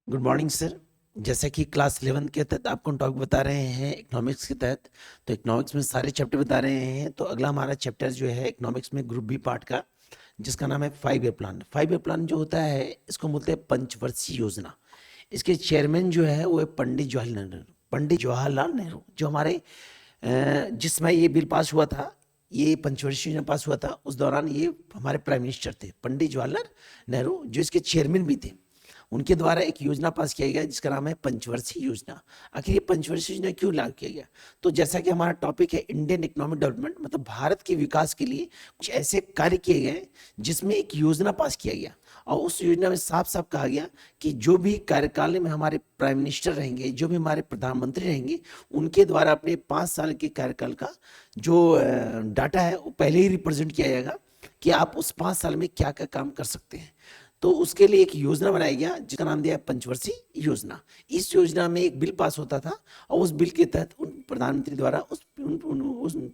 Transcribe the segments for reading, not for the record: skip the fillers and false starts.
Good morning sir. जैसा कि class 11 के तहत आपको टॉपिक बता रहे हैं इकोनॉमिक्स के तहत, तो इकोनॉमिक्स में सारे चैप्टर बता रहे हैं। तो अगला हमारा चैप्टर जो है इकोनॉमिक्स में ग्रुप बी पार्ट का, जिसका नाम है 5 ईयर प्लान। 5 ईयर प्लान जो होता है इसको बोलते हैं पंचवर्षीय योजना। इसके चेयरमैन जो है वो है पंडित जवाहरलाल नेहरू। पंडित जवाहरलाल नेहरू जो हमारे जिसमें ये बिल पास हुआ था, ये पंचवर्षीय योजना पास हुआ था, उस दौरान ये हमारे प्राइम मिनिस्टर थे पंडित जवाहरलाल नेहरू, जो इसके चेयरमैन भी थे। उनके द्वारा एक योजना पास किया गया जिसका नाम है पंचवर्षीय योजना। आखिर ये पंचवर्षीय योजना क्यों लागू किया गया? तो जैसा कि हमारा टॉपिक है इंडियन इकोनॉमिक डेवलपमेंट, मतलब भारत के विकास के लिए कुछ ऐसे कार्य किए गए जिसमें एक योजना पास किया गया, और उस योजना में साफ साफ कहा गया कि जो भी कार्यकाल में हमारे प्राइम मिनिस्टर रहेंगे, जो भी हमारे प्रधानमंत्री रहेंगे, उनके द्वारा अपने 5 साल के कार्यकाल का जो डाटा है वो पहले ही रिप्रेजेंट किया जाएगा कि आप उस 5 साल में क्या क्या काम कर सकते हैं। तो उसके लिए एक योजना बनाया गया जिसका नाम दिया पंचवर्षीय योजना। इस योजना में एक बिल पास होता था, और उस बिल के तहत उन प्रधानमंत्री द्वारा उस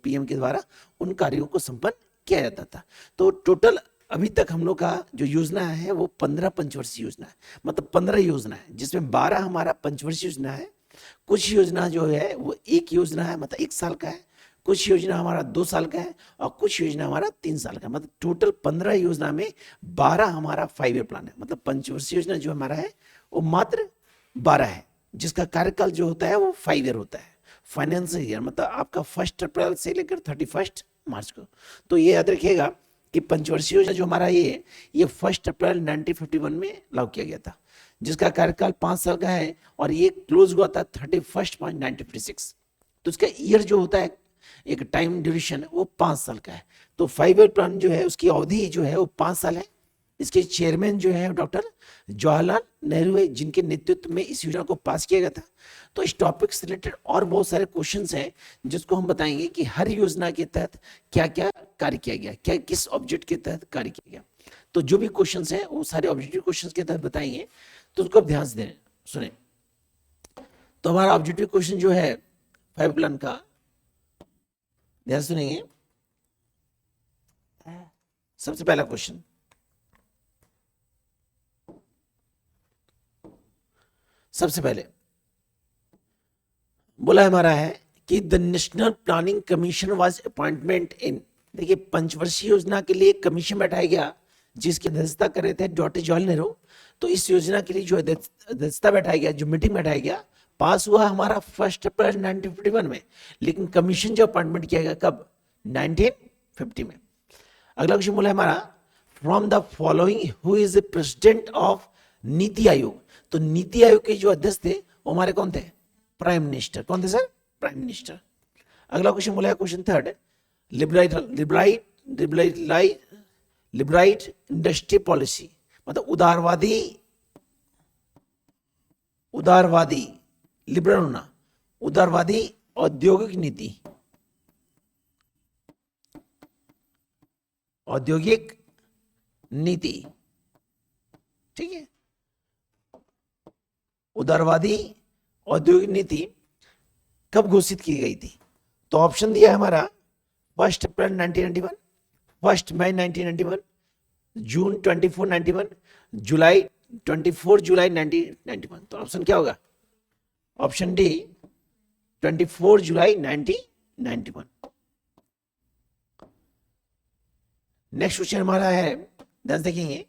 पीएम के द्वारा उन कार्यों को संपन्न किया जाता था। तो टोटल अभी तक हम लोग का जो योजना है वो 15 पंचवर्षीय योजना है, मतलब 15 योजना है, जिसमें 12 हमारा पंचवर्षीय योजना है। कुछ योजना जो है वो एक योजना है, मतलब 1 साल का है। कुछ योजना हमारा 2 साल का है, और कुछ योजना हमारा 3 साल का है। मतलब टोटल 15 योजना में 12 हमारा 5 ईयर प्लान है। मतलब पंचवर्षीय योजना जो हमारा है वो मात्र 12 है, जिसका कार्यकाल जो होता है वो 5 ईयर होता है। फाइनेंशियल ईयर मतलब आपका 1 अप्रैल से लेकर 31 मार्च को। तो ये याद रखिएगा कि पंचवर्षीय योजना जो हमारा ये 1 अप्रैल 1951 में लागू किया गया था, जिसका कार्यकाल 5 साल का है, और ये क्लोज हुआ था 31 मार्च 1956। तो इसका ईयर जो होता है, एक टाइम ड्यूरेशन है, वो 5 साल का है। तो 5 ईयर प्लान जो है उसकी अवधि जो है वो 5 साल है। इसके चेयरमैन जो है डॉक्टर जवाहरलाल नेहरू है, जिनके नेतृत्व में इस योजना को पास किया गया था। तो इस टॉपिक से रिलेटेड और बहुत सारे क्वेश्चंस हैं जिसको हम बताएंगे कि हर योजना के तहत क्या क्या कार्य किया गया, क्या किस ऑब्जेक्ट के तहत कार्य किया गया। तो जो भी क्वेश्चंस हैं वो सारे ऑब्जेक्टिव क्वेश्चंस के तहत बताएंगे, तो उसको आप ध्यान से दें, सुने। तो हमारा ऑब्जेक्टिव क्वेश्चन जो है 5 प्लान का, ध्यान सुनेंगे। सबसे पहला क्वेश्चन, सबसे पहले बोला हमारा है कि the national planning commission was appointment इन। देखिए पंचवर्षीय योजना के लिए कमीशन बैठाया गया जिसकी अध्यक्षता कर रहे थे डॉक्टर जवाहरलाल नेहरू। तो इस योजना के लिए जो अध्यक्षता बैठाया गया, जो मीटिंग बैठाया गया, पास हुआ हमारा 1 अप्रैल 1951 में, लेकिन कमीशन जो अपॉइंटमेंट किया गया कब? 1950 में। अगला क्वेश्चन बोला हमारा from the following who is the president of NITI Aayog. तो नीति आयोग के जो अध्यक्ष थे वो हमारे कौन थे? Prime minister. कौन थे सर? Prime minister. अगला क्वेश्चन बोला है क्वेश्चन थर्ड, लिबराइट इंडस्ट्री पॉलिसी, मतलब उदारवादी लिबरल होना, उदारवादी औद्योगिक नीति, औद्योगिक नीति, ठीक है। उदारवादी औद्योगिक नीति कब घोषित की गई थी? तो ऑप्शन दिया है हमारा 1 अप्रैल 1991, 1 मई 1991, जून 24 91, जुलाई 24 जुलाई 1991। तो ऑप्शन क्या होगा? ऑप्शन डी 24 जुलाई 1991। नेक्स्ट क्वेश्चन हमारा है, ध्यान देखेंगे,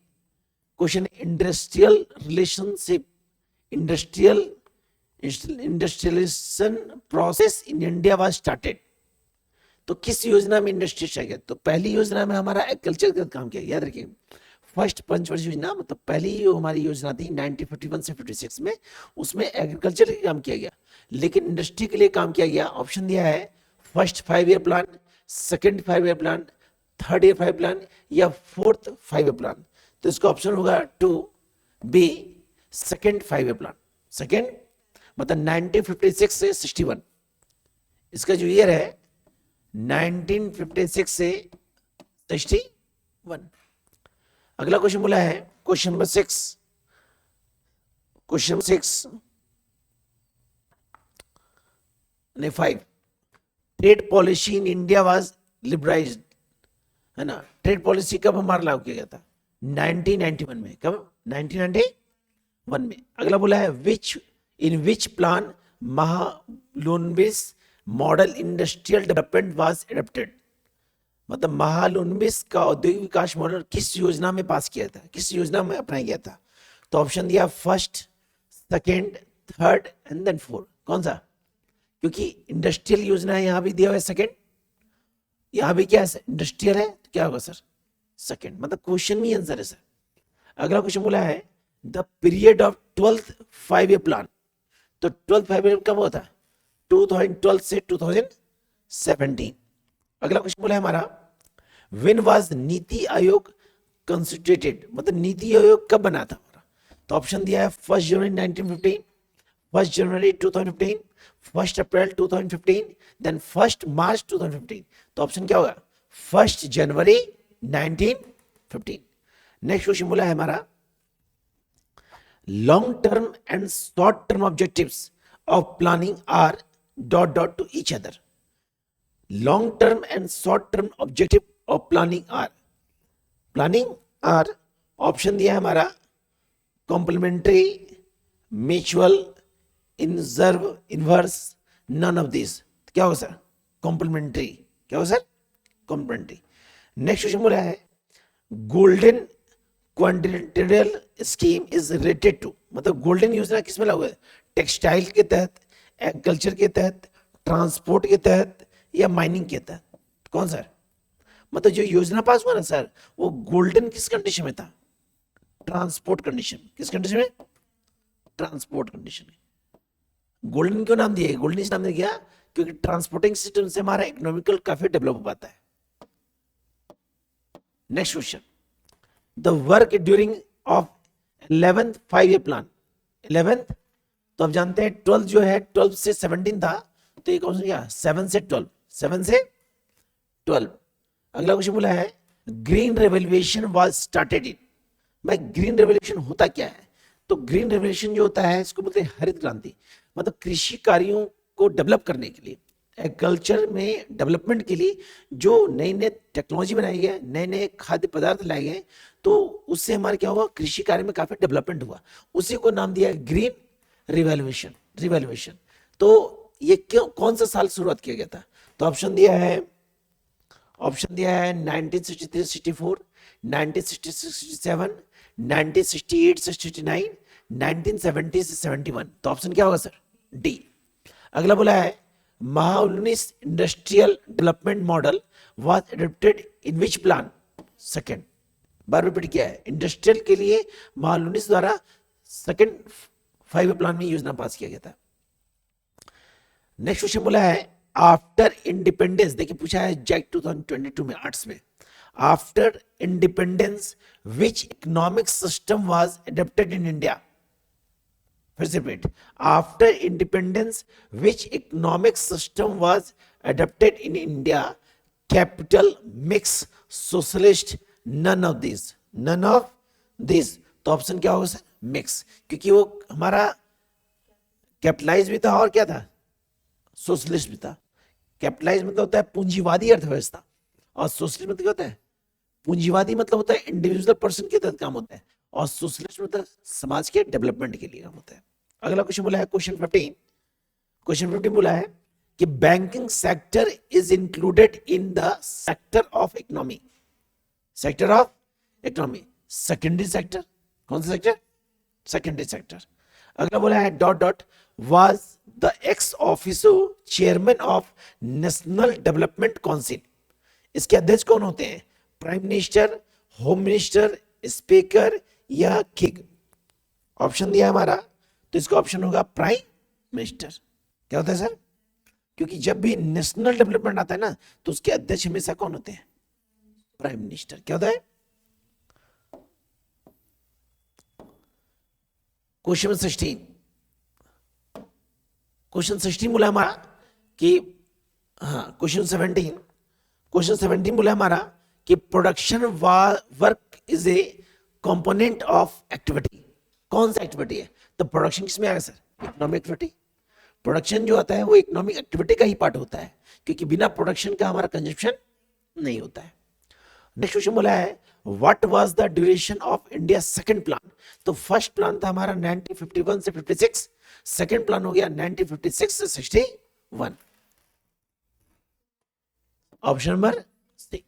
question industrial relationship, industrialisation process in India was started. तो किस योजना में इंडस्ट्री आ गया? तो पहली योजना में हमारा एग्रीकल्चर का काम किया। याद रखिए फर्स्ट पंचवर्षीय योजना, मतलब पहली जो हमारी योजना थी 1951 से 56 में, उसमें एग्रीकल्चर का काम किया गया, लेकिन इंडस्ट्री के लिए काम किया गया। ऑप्शन दिया है 1st 5 year plan, 2nd 5 year plan, 3rd year 5 plan, या 4th 5 ईयर प्लान। तो इसका ऑप्शन होगा 2B 2nd 5 year plan. Second मतलब 1956 से 61, इसका जो ईयर है 1956 से 61। अगला क्वेश्चन बोला है क्वेश्चन नंबर 6, क्वेश्चन 6 नहीं 5, trade policy in India was liberalised, है ना। ट्रेड पॉलिसी कब हमारा लागू किया गया था? 1991 में। कब? 1991 वन में। अगला बोला है विच plan Mahalanobis model industrial development was adopted, मतलब महालनोबिस का औद्योगिक विकास मॉडल किस योजना में पास किया था, किस योजना में अपनाया गया था। तो ऑप्शन दिया first, second, third and then fourth, कौन सा, क्योंकि इंडस्ट्रियल योजना है, यहां भी दिया हुआ है सेकेंड, यहां भी क्या है इंडस्ट्रियल है, तो क्या होगा सर सेकेंड, मतलब क्वेश्चन में आंसर है सर। अगला क्वेश्चन बोला है the period of 12th 5-year plan, तो 12th 5-year कब होता है, 2012 से 2017। अगला क्वेश्चन बोला है हमारा when was NITI Aayog constituted, मतलब नीति आयोग कब बना था हमारा। तो ऑप्शन दिया है 1 जनवरी 1915, 1 जनवरी 2015, 1 अप्रैल 2015, देन 1 मार्च 2015। तो ऑप्शन क्या होगा 1 जनवरी 1915। नेक्स्ट क्वेश्चन बोला है हमारा long term and short term objectives of planning are dot dot to each other. Long term and short term objective of planning are option दिया है हमारा कॉम्प्लीमेंट्री, म्यूचुअल, इनजर्व, इनवर्स, नन ऑफ दिस। क्या होगा sir complementary, क्या होगा sir complementary. Next question बोला है golden quadrilateral scheme is related to, मतलब गोल्डन योजना किस में लागू है, टेक्सटाइल के तहत, एग्रीकल्चर के तहत, ट्रांसपोर्ट के तहत या माइनिंग के तहत, कौन सर, मतलब जो योजना पास हुआ ना सर वो गोल्डन किस कंडीशन में था, ट्रांसपोर्ट कंडीशन, किस कंडीशन में, ट्रांसपोर्ट कंडीशन में। गोल्डन क्यों नाम दिया, गोल्डन इस नाम दिया गया क्योंकि ट्रांसपोर्टिंग सिस्टम से हमारा इकोनॉमिकल काफी डेवलप हो पाता है। Next question the work during of 11th 5-year plan, 11th तो आप जानते हैं 12 जो है 12 से 17 था, तो ये कौन सा गया 7 से 12, 7 से 12। अगला क्वेश्चन बोला है green revolution was started in, भाई ग्रीन रेवोल्यूशन होता क्या है, तो ग्रीन रेवोल्यूशन जो होता है इसको बोलते हैं हरित क्रांति, मतलब कृषि कार्यों को डेवलप करने के लिए, एग्रीकल्चर में डेवलपमेंट के लिए जो नई नई टेक्नोलॉजी बनाई गई, नए नए खाद्य पदार्थ लाए गए, तो उससे हमारे क्या हुआ कृषि कार्य में काफी डेवलपमेंट हुआ, उसी को नाम दिया ग्रीन रिवॉल्यूशन। तो ये क्यों कौन सा साल शुरुआत किया गया था, तो ऑप्शन दिया है 1963-64, 1966-67, 1968-69, 1970-71। तो ऑप्शन क्या होगा सर डी। अगला बोला है Mahalanobis industrial development model was adopted in which plan, second, bar repeat किया है, इंडस्ट्रियल के लिए महालनोबिस द्वारा सेकंड 5-year प्लान में योजना पास किया गया था। नेक्स्ट क्वेश्चन बोला है आफ्टर इंडिपेंडेंस, देखिए पूछा है जैक 2022 में आर्ट्स में, after independence which economic system was adopted in India, फिर से repeat, after independence which economic system was adopted in India, capital, mix, socialist, none of this. तो ऑप्शन क्या होगा सर मिक्स, क्योंकि वो हमारा कैपिटलाइज भी था और क्या था सोशलिस्ट भी था। कैपिटलाइज मतलब होता है पूंजीवादी अर्थव्यवस्था और सोशलिस्ट मतलब क्या होता है, पूंजीवादी मतलब होता है इंडिविजुअल पर्सन के तहत काम होता है और सोशलिस्ट मतलब समाज के डेवलपमेंट के लिए काम होता है। अगला क्वेश्चन बोला है क्वेश्चन 15 बोला है कि banking sector is included in the sector of economy, secondary sector, कौन सा सेक्टर, सेकेंडरी सेक्टर। अगला बोला है dot dot was the x officio chairman of national development council, इसके अध्यक्ष कौन होते हैं, prime minister, home minister, speaker या किंग। ऑप्शन दिया हमारा तो इसका ऑप्शन होगा प्राइम मिनिस्टर। क्या होता है सर, क्योंकि जब भी नेशनल डेवलपमेंट आता है ना तो उसके अध्यक्ष हमेशा कौन होते हैं, प्राइम मिनिस्टर। क्या होता है क्वेश्चन 16 बोला हमारा कि हाँ क्वेश्चन 17 बोला हमारा कि production work is a component of activity, कौन सा एक्टिविटी है, तो प्रोडक्शन किसमें आएगा सर, इकोनॉमिक एक्टिविटी। प्रोडक्शन जो आता है वो इकोनॉमिक एक्टिविटी का ही पार्ट होता है, क्योंकि बिना प्रोडक्शन का हमारा कंजप्शन नहीं होता है। नेक्स्ट क्वेश्चन बोला है what was the duration of India second plan? तो फर्स्ट प्लान था हमारा 1951 से 56, सेकंड प्लान हो गया 1956 से 61। Option number C.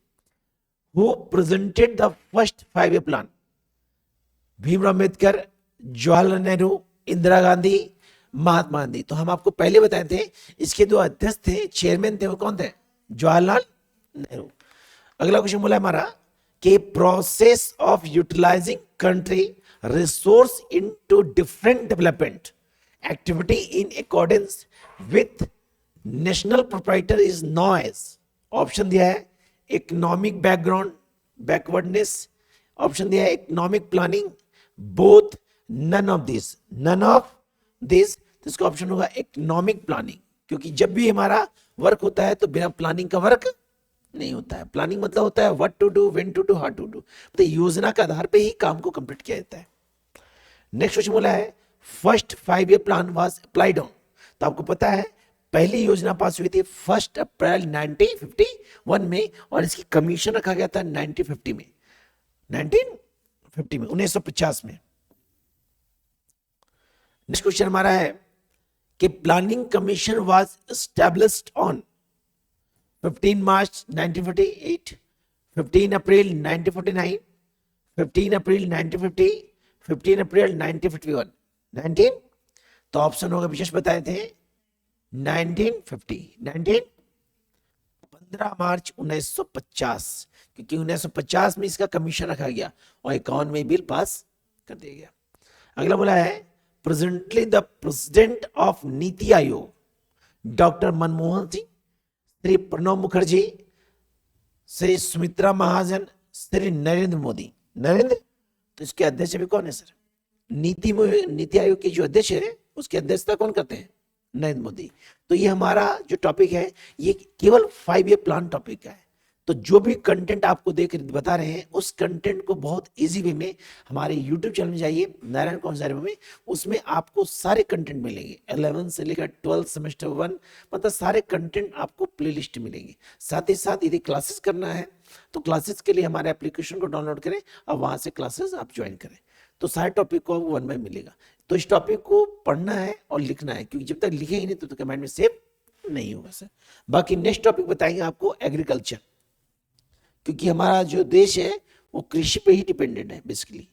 Who presented the first 5 year plan? Bhimrao Ambedkar, Jawaharlal Nehru, Indira Gandhi, Mahatma Gandhi. तो हम आपको पहले बताए थे इसके दो अध्यक्ष थे, चेयरमैन थे, वो कौन थे? जवाहरलाल नेहरू। अगला क्वेश्चन बोला हमारा कि process of utilising country resource into different development activity in accordance with national proprietor is known as. Option दिया है इकोनॉमिक बैकग्राउंड, बैकवर्डनेस। ऑप्शन दिया है economic planning, both, none of this, none of this. तो इसका option होगा economic planning, क्योंकि जब भी हमारा वर्क होता है तो बिना प्लानिंग का वर्क नहीं होता है। प्लानिंग मतलब होता है what to do, when to do, how to do. तो योजना के आधार पे ही काम को कंप्लीट किया जाता है। नेक्स्ट क्वेश्चन बोला है first 5 year plan was applied on. तो आपको पता है पहली योजना पास हुई थी 1 अप्रैल 1951 में, और इसकी कमीशन रखा गया था 1950 में, 1950 में। नेक्स्ट क्वेश्चन हमारा है कि planning commission was established on 15 मार्च 1948, 15 अप्रैल 1949, 15 अप्रैल 1950, 15 अप्रैल 1951, 19। तो ऑप्शन होगा विशेष बताए थे 1950, 15 मार्च 1950, क्योंकि 1950 में इसका कमीशन रखा गया और 51 में बिल पास कर दिया गया। अगला बोला है presently the president of NITI Aayog doctor Manmohan Singh, Shri Pranab Mukherjee, Shri Sumitra Mahajan, Shri Narendra Modi. Narendra, तो इसके अध्यक्ष अभी कौन है सर? नीति आयोग के जो अध्यक्ष है उसकी अध्यक्षता कौन करते हैं? नरेंद्र मोदी। तो ये हमारा जो टॉपिक है ये केवल 5 year प्लान टॉपिक का है। तो जो भी कंटेंट आपको देख बता रहे हैं उस कंटेंट को बहुत इजी वे में हमारे यूट्यूब चैनल में जाइए, नारायण कौशल में, उसमें आपको सारे कंटेंट मिलेंगे। 11 से लेकर 12 सेमेस्टर 1, मतलब सारे कंटेंट आपको प्लेलिस्ट मिलेंगे। साथ ही साथ यदि क्लासेस करना है तो क्लासेस के लिए हमारे एप्लीकेशन को डाउनलोड करें और वहां से क्लासेस आप ज्वाइन करें, तो सारे टॉपिक को आपको 1 by मिलेगा। तो इस टॉपिक को पढ़ना है और लिखना है, क्योंकि जब तक लिखेंगे नहीं तो माइंड में सेव नहीं होगा सर। बाकी नेक्स्ट टॉपिक बताएंगे आपको एग्रीकल्चर, क्योंकि हमारा जो देश है वो कृषि पे ही डिपेंडेंट है बेसिकली।